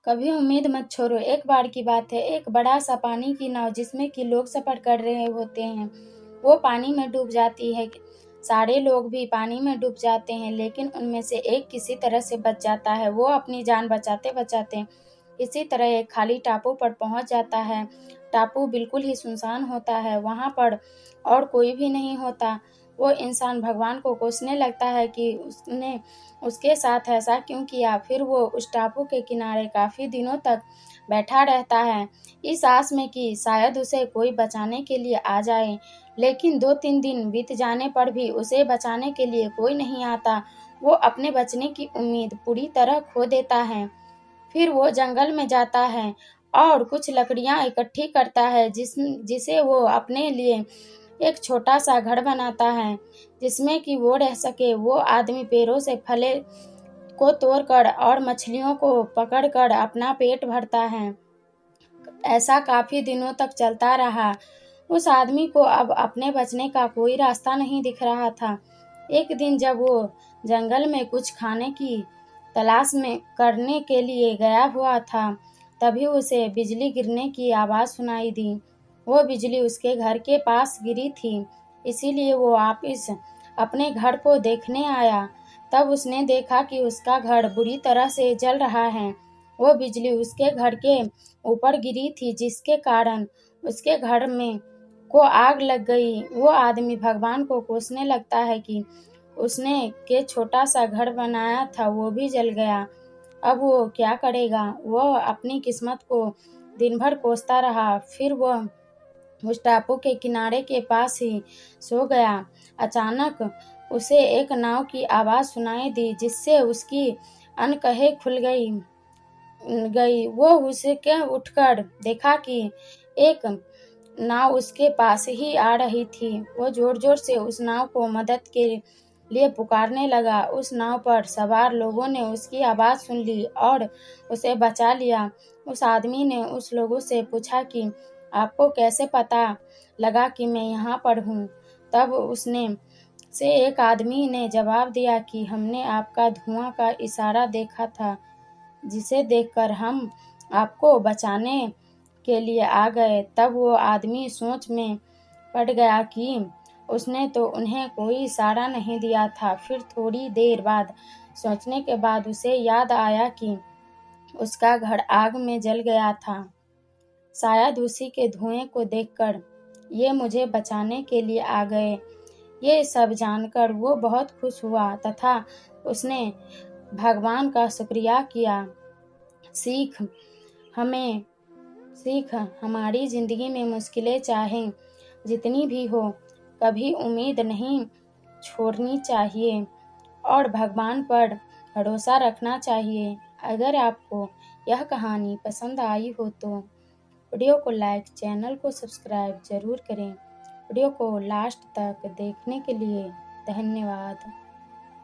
कभी उम्मीद मत छोड़ो। एक बार की बात है, एक बड़ा सा पानी की नाव जिसमें कि लोग सफर कर रहे होते हैं, वो पानी में डूब जाती है। सारे लोग भी पानी में डूब जाते हैं, लेकिन उनमें से एक किसी तरह से बच जाता है। वो अपनी जान बचाते बचाते इसी तरह एक खाली टापू पर पहुंच जाता है। टापू बिल्कुल ही सुनसान होता है, वहां पर और कोई भी नहीं होता। वो इंसान भगवान को कोसने लगता है कि उसने उसके साथ ऐसा क्यों किया। फिर वो उस टापू के किनारे काफी दिनों तक बैठा रहता है, इस आस में कि शायद उसे कोई बचाने के लिए आ जाए। लेकिन 2-3 दिन बीत जाने पर भी उसे बचाने के लिए कोई नहीं आता। वो अपने बचने की उम्मीद पूरी तरह खो देता है। फिर वो जंगल में जाता है और कुछ लकड़ियां इकट्ठी करता है, जिसे वो अपने लिए एक छोटा सा घर बनाता है, जिसमें कि वो रह सके। वो आदमी पेड़ों से फले को तोड़कर और मछलियों को पकड़कर अपना पेट भरता है। ऐसा काफी दिनों तक चलता रहा। उस आदमी को अब अपने बचने का कोई रास्ता नहीं दिख रहा था। एक दिन जब वो जंगल में कुछ खाने की तलाश में करने के लिए गया हुआ था, तभी उसे बिजली गिरने की आवाज़ सुनाई दी। वो बिजली उसके घर के पास गिरी थी, इसीलिए वो वापिस अपने घर को देखने आया। तब उसने देखा कि उसका घर बुरी तरह से जल रहा है। वो बिजली उसके घर के ऊपर गिरी थी, जिसके कारण उसके घर में को आग लग गई। वो आदमी भगवान को कोसने लगता है कि उसने के छोटा सा घर बनाया था वो भी जल गया। अब वो क्या करेगा। वो अपनी किस्मत को दिन भर कोसता रहा। फिर वह उस टापू के किनारे के पास ही सो गया। अचानक उसे एक नाव की आवाज़ सुनाई दी, जिससे उसकी अनकहे खुल गई। वो उसके उठकर देखा कि एक नाव उसके पास ही आ रही थी। वो जोर जोर से उस नाव को मदद के लिए पुकारने लगा। उस नाव पर सवार लोगों ने उसकी आवाज़ सुन ली और उसे बचा लिया। उस आदमी ने उस लोगों से पूछा कि आपको कैसे पता लगा कि मैं यहाँ पर हूँ। तब उसने से एक आदमी ने जवाब दिया कि हमने आपका धुआं का इशारा देखा था, जिसे देखकर हम आपको बचाने के लिए आ गए। तब वो आदमी सोच में पड़ गया कि उसने तो उन्हें कोई इशारा नहीं दिया था। फिर थोड़ी देर बाद सोचने के बाद उसे याद आया कि उसका घर आग में जल गया था। शायद उसी के धुएं को देखकर ये मुझे बचाने के लिए आ गए। ये सब जानकर वो बहुत खुश हुआ तथा उसने भगवान का शुक्रिया किया। सीख हमें सीख हमारी ज़िंदगी में मुश्किलें चाहे जितनी भी हो, कभी उम्मीद नहीं छोड़नी चाहिए और भगवान पर भरोसा रखना चाहिए। अगर आपको यह कहानी पसंद आई हो तो वीडियो को लाइक, चैनल को सब्सक्राइब ज़रूर करें। वीडियो को लास्ट तक देखने के लिए धन्यवाद।